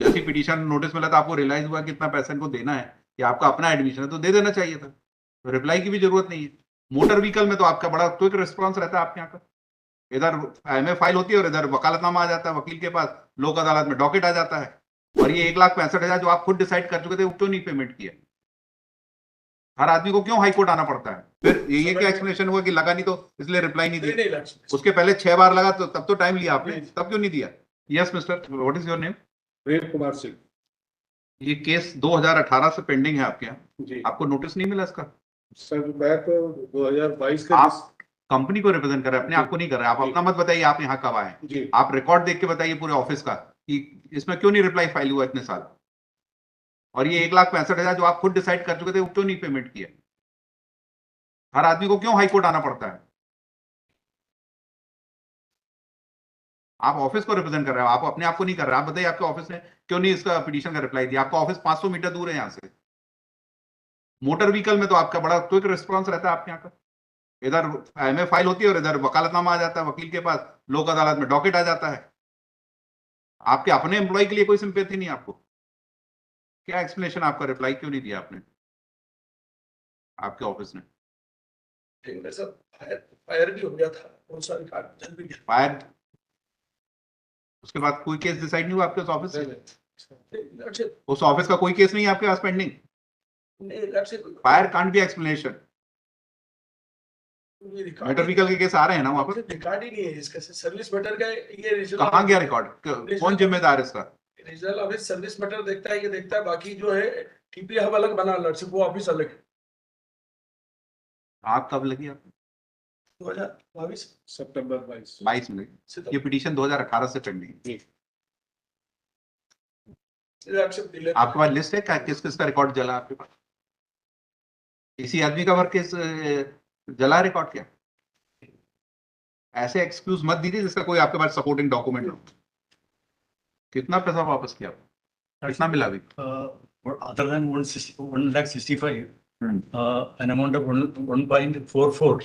जैसी petition notice मिला था आपको रियलाइज हुआ कि इतना पैसा इनको देना है या आपका अपना एडमिशन है तो दे देना चाहिए था, तो रिप्लाई की भी जरूरत नहीं है। मोटर व्हीकल में तो आपका बड़ा क्विक रिस्पॉन्स रहता है आपके यहाँ का, इधर एमए फाइल होती है और इधर वकालतनामा आ जाता है वकील के पास, लोक अदालत में डॉकेट आ जाता है। और ये 1,65,000 जो आप खुद डिसाइड कर चुके थे वो क्यों नहीं पेमेंट किया? हर आदमी को क्यों हाईकोर्ट आना पड़ता है? फिर ये क्या एक्सप्लेनेशन हुआ कि लगा नहीं तो इसलिए रिप्लाई नहीं दिया? उसके पहले 6 बार लगा तो तब तो टाइम लिया आपने, तब क्यों नहीं दिया? Yes mister, what is your name? Prem Kumar Singh ये केस 2018 से पेंडिंग है आपके यहाँ, जी। आपको नोटिस नहीं मिला इसका? सर मैं तो 2022 के आप कंपनी को रिप्रेजेंट कर रहे हैं, अपने आप को नहीं कर रहे हैं। आप अपना मत बताइए आप यहाँ कब आए, जी। आप रिकॉर्ड देख के बताइए पूरे ऑफिस का कि इसमें क्यों नहीं रिप्लाई फाइल हुआ इतने साल। और ये 1,65,000 जो आप खुद डिसाइड कर चुके थे वो क्यों नहीं पेमेंट किया? हर आदमी को क्यों हाईकोर्ट आना पड़ता है? आप ऑफिस को रिप्रेजेंट कर रहे हो, आप अपने आप को नहीं कर रहे। आप बताइए आपके ऑफिस ने क्यों नहीं इसका पिटीशन का रिप्लाई दिया? आपका ऑफिस 500 मीटर दूर है यहाँ से। मोटर व्हीकल में तो आपका बड़ा क्विक रिस्पॉन्स रहता है आपके यहाँ का, इधर एमए फाइल होती है और इधर वकालतनामा आ जाता है वकील के पास, लोक अदालत में डॉकेट आ जाता है। आपके अपने एम्प्लॉय के लिए कोई सिंपैथी नहीं आपको? क्या एक्सप्लेनेशन, आपका रिप्लाई क्यों नहीं दिया आपने आपके ऑफिस ने? फायर भी हो गया था, बहुत सारे कागज जल भी गया। फायर, उसके बाद कोई केस डिसाइड नहीं हुआ आपके उस ऑफिस से? उस ऑफिस का कोई केस नहीं है आपके पास pending? Fire can't be explanation. Motor vehicle के केस आ रहे हैं ना वहां पर? रिकॉर्ड ही नहीं है इसका, सर्विस मैटर का ये कहाँ गया रिकॉर्ड? कौन जिम्मेदार है इसका? रीजनल ऑफिस सर्विस मैटर देखता है, ये देखता है, बाकी जो है टीपी हब अलग बना, लड़से वो ऑफिस अलग है। आग कब लगी आपको? 2022 सितंबर 22 में लगी। ये पिटीशन 2018 से पेंडिंग है। आपके पास लिस्ट है क्या किस किस का रिकॉर्ड जला आपके पास? इसी आदमी का वर्क केस जला रिकॉर्ड क्या? ऐसे एक्सक्यूज मत दीजिए जिसका कोई आपके पास सपोर्टिंग डॉक्यूमेंट हो। कितना पैसा वापस किया? कितना मिला अभी? Other than 1,65,000, an amount of 1.44,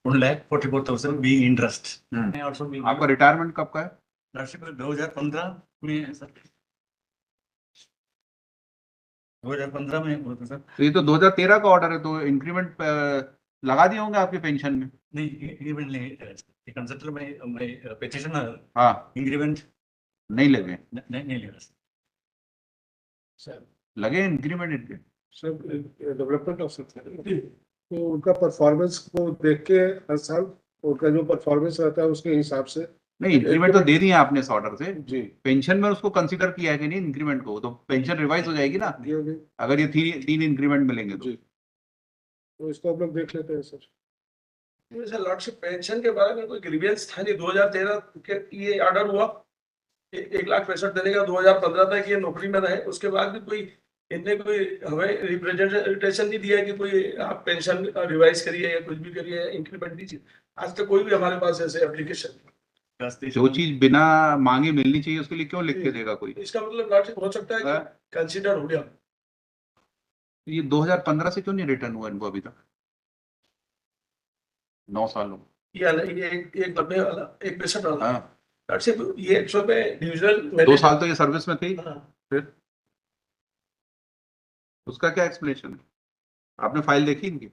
1,44,000 being interest. आपका रिटायरमेंट कब का है? 2015 में है सर, 2015 में हुआ था सर। तो ये तो 2013 का ऑर्डर है, तो इंक्रीमेंट लगा दिए होंगे आपके पेंशन में? नहीं, इंक्रीमेंट नहीं, कंसल्टर में पेटिशनर, हाँ, इंक्रीमेंट नहीं लगे? नहीं लगा सर। लगे इंक्रीमेंट इनके? सर डेवलपमेंट ऑफिसर तो उनका परफॉर्मेंस को देख के हर साल उनका जो परफॉर्मेंस रहता है उसके हिसाब से नहीं, इंक्रीमेंट तो दे दिए आपने इस ऑर्डर से जी। पेंशन में उसको कंसीडर किया है कि नहीं इंक्रीमेंट को? तो पेंशन रिवाइज हो जाएगी ना अगर ये 3 इंक्रीमेंट मिलेंगे तो। तो इसको हम लोग देख लेते हैं सर। लॉर्डशिप पेंशन के बारे में कोई ग्रीवियंस था नहीं। 2013 के ये ऑर्डर हुआ 1,65,000 देने का, 2015 तक ये नौकरी में रहे, उसके बाद भी कोई इनने कोई हमें रिप्रेजेंटेशन नहीं दिया कि कोई आप पेंशन रिवाइज करिए या कुछ भी करिए, इंक्रीमेंट दीजिए। आज तक कोई भी हमारे पास ऐसे एप्लीकेशन, जो चीज बिना मांगे मिलनी चाहिए उसके लिए क्यों लिख के देगा कोई? इसका मतलब लॉर्डशिप हो सकता है कि कंसीडर हो गया। ये 2015 से क्यों नहीं रिटर्न हुआ इनको अभी तक? 9 साल हो ये एक लंबे वाला, एक 65 वाला लॉर्डशिप, ये एक्चुअल में डिविजनल 2 साल तो ये सर्विस में थी। हाँ। फिर उसका क्या एक्सप्लेनेशन है? आपने फाइल देखी इनकी?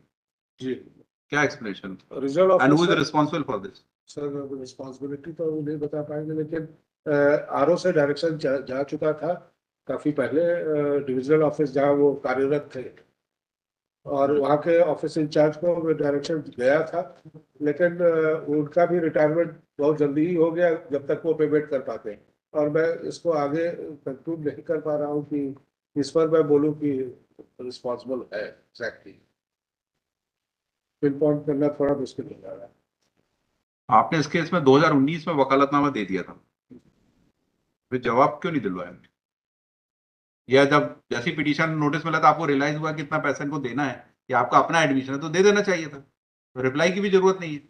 जी। क्या explanation? Result and who is responsible for this? Sir responsibility तो नहीं बता पाएंगे, लेकिन आरओ से डायरेक्शन जा चुका था काफी पहले, डिविजनल ऑफिस जहाँ वो कार्यरत थे, और वहाँ के ऑफिस इंचार्ज को डायरेक्शन गया था, लेकिन उनका भी रिटायरमेंट बहुत जल्दी ही हो गया जब तक वो पेमेंट कर पाते हैं। और मैं इसको आगे कंक्लूड नहीं कर पा रहा हूँ कि इस पर मैं बोलूँ कि रिस्पॉन्सिबल है एग्जैक्टली, पिन पॉइंट करना थोड़ा मुश्किल हो जा रहा है। आपने इस केस में 2019 में वकालतनामा दे दिया था, फिर जवाब क्यों नहीं दिलवाया? या जब जैसी पिटीशन नोटिस मिला था आपको रियलाइज हुआ कि इतना पैसा इनको देना है या आपका अपना एडमिशन है तो दे देना चाहिए था, तो रिप्लाई की भी जरूरत नहीं है।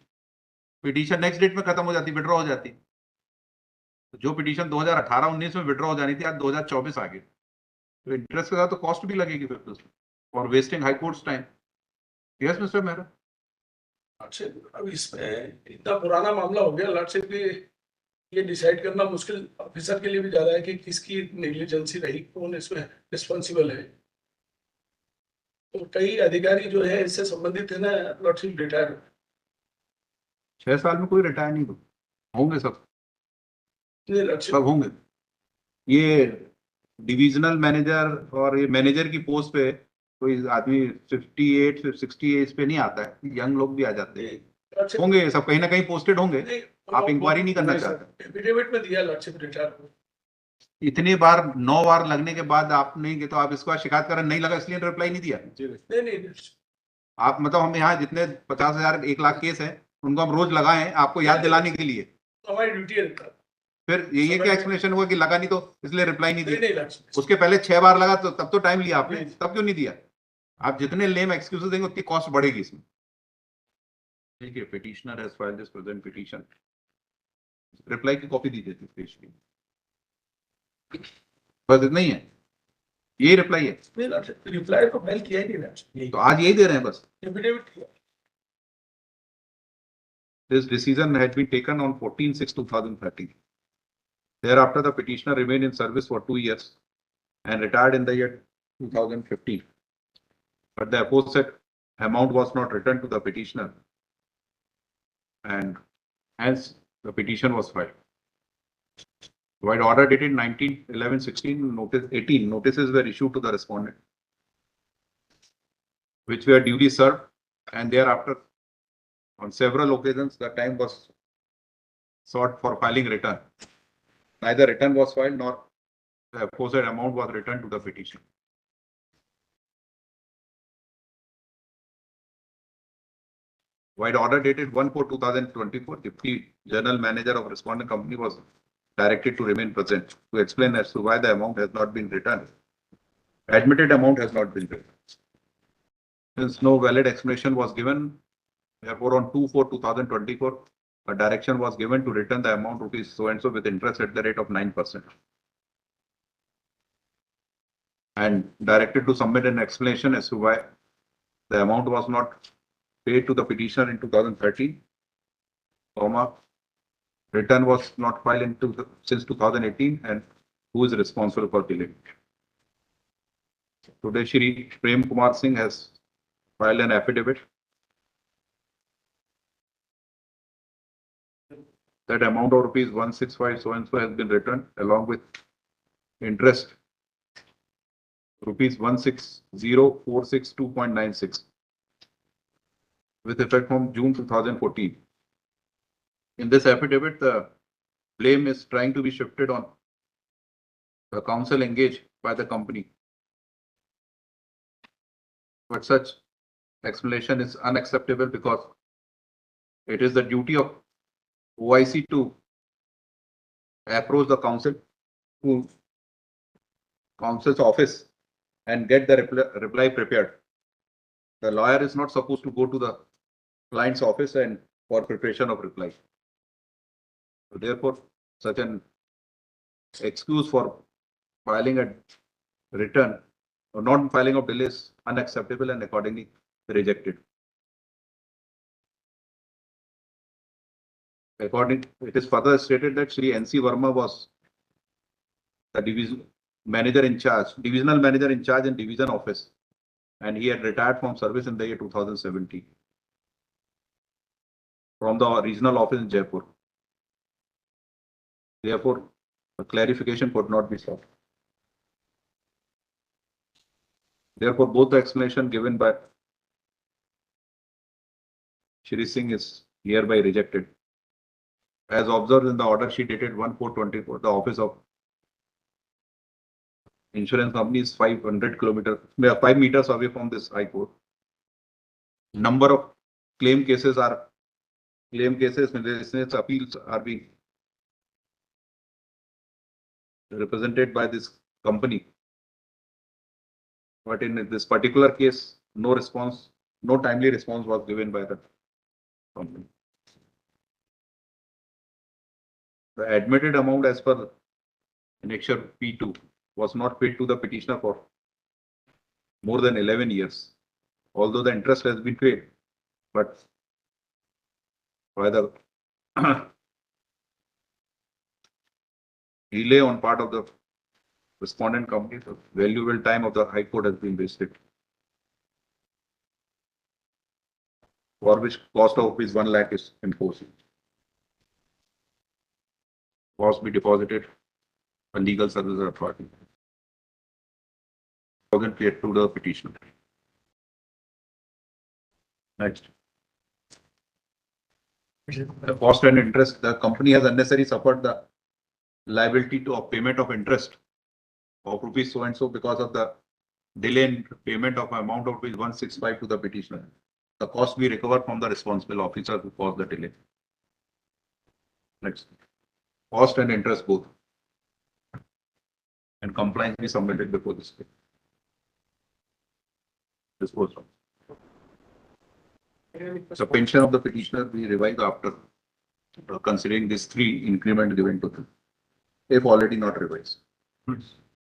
पिटीशन नेक्स्ट डेट में खत्म हो जाती, विड्रॉ हो जाती। तो जो पिटीशन 2018-19 में विड्रॉ हो जानी थी आज 2024 आ गई, तो इंटरेस्ट के साथ तो कॉस्ट भी लगेगी फिर तो और wasting high courts time. Yes mister Mehra. अब इसमें इतना पुराना मामला हो गया लॉर्डशिप की, ये डिसाइड करना मुश्किल ऑफिसर के लिए भी ज्यादा है कि किसकी नेग्लिजेंसी रही, कौन इसमें रिस्पॉन्सिबल है। तो कई अधिकारी जो है इससे संबंधित है ना, लॉर्डशिप रिटायर 6 साल में कोई रिटायर नहीं होंगे, सब लॉर्डशिप सब होंगे। ये डिविजनल मैनेजर और ये मैनेजर की पोस्ट पे कोई आदमी 58 60 एज पे नहीं आता है, यंग लोग भी आ जाते हैं, होंगे ये सब कहीं ना कहीं पोस्टेड होंगे। आप इंक्वायरी नहीं करना चाहते? एफिडेविट में दिया लॉर्डशिप रिटायर। इतनी बार 9 बार लगने के बाद आप नहीं गए तो आप इसके बाद शिकायत करें, नहीं लगा इसलिए रिप्लाई नहीं दिया। नहीं नहीं आप मतलब हम यहाँ जितने 50,000 1 लाख केस हैं उनको हम रोज लगाए आपको याद दिलाने के लिए, हमारी ड्यूटी है। फिर ये क्या एक्सप्लेनेशन हुआ कि लगा नहीं तो इसलिए रिप्लाई नहीं नहीं दिया? लॉर्डशिप उसके पहले 6 बार लगा तो तब तो टाइम लिया आपने, तब क्यों नहीं दिया? आप जितने लेम एक्सक्यूजेस देंगे उतनी कॉस्ट बढ़ेगी इसमें। ठीक है, petitioner has filed this present petition, reply की कॉपी दीजिए पेश की, बस इतना ही है, यही रिप्लाई है। रिप्लाई तो फाइल किया ही नहीं लॉर्डशिप, तो आज यही दे रहे हैं बस। एफिडेविट किया। This decision had been taken on 14/6/2013. Thereafter, the petitioner remained in service for 2 years and retired in the year 2015. But the aforesaid amount was not returned to the petitioner, and hence the petition was filed. While order dated 19/11/16, notice 18 notices were issued to the respondent, which were duly served, and thereafter, on several occasions, the time was sought for filing return. Neither return was filed nor the aforesaid amount was returned to the petitioner. While order dated 1/4/2024, Deputy General Manager of respondent company was directed to remain present to explain as to why the amount has not been returned. Admitted amount has not been returned. Since no valid explanation was given, therefore, on 2/4/2024, a direction was given to return the amount rupees so and so with interest at the rate of 9%, and directed to submit an explanation as to why the amount was not paid to the petitioner in 2013, return was not filed since 2018, and who is responsible for delay. Today, Shri Prem Kumar Singh has filed an affidavit that amount of rupees 165 so and so has been returned along with interest rupees 160,462.96 with effect from June 2014. In this affidavit, the blame is trying to be shifted on the counsel engaged by the company, but such explanation is unacceptable because it is the duty of OIC to approach the counsel's office and get the reply prepared. The lawyer is not supposed to go to the client's office and for preparation of reply. So therefore, such an excuse for filing a return or not filing of delay is unacceptable and accordingly rejected. According, it is further stated that Shri N.C. Verma was the divisional manager in charge in division office, and he had retired from service in the year 2017 from the regional office in Jaipur. Therefore, a clarification could not be sought. Therefore, both the explanation given by Shri Singh is hereby rejected. As observed in the order sheet dated 1/4/24, the office of insurance company is 5 meters away from this high court. Number of claim cases, appeals are being represented by this company. But in this particular case, no timely response was given by the company. The admitted amount as per annexure P2 was not paid to the petitioner for more than 11 years, although the interest has been paid, but by the delay on part of the respondent company, the valuable time of the High Court has been wasted, for which cost of rupees 1 lakh is imposed. Cost be deposited a legal service authority. Paid to the petitioner. Next. The cost and interest, the company has unnecessarily suffered the liability to a payment of interest of rupees so and so because of the delay in payment of amount of rupees 165 to the petitioner. The cost be recovered from the responsible officer who caused the delay. Next. Cost and interest both. And compliance be submitted before this. Disposed of. The pension of the petitioner be revised after considering these 3 increment given to them, if already not revised.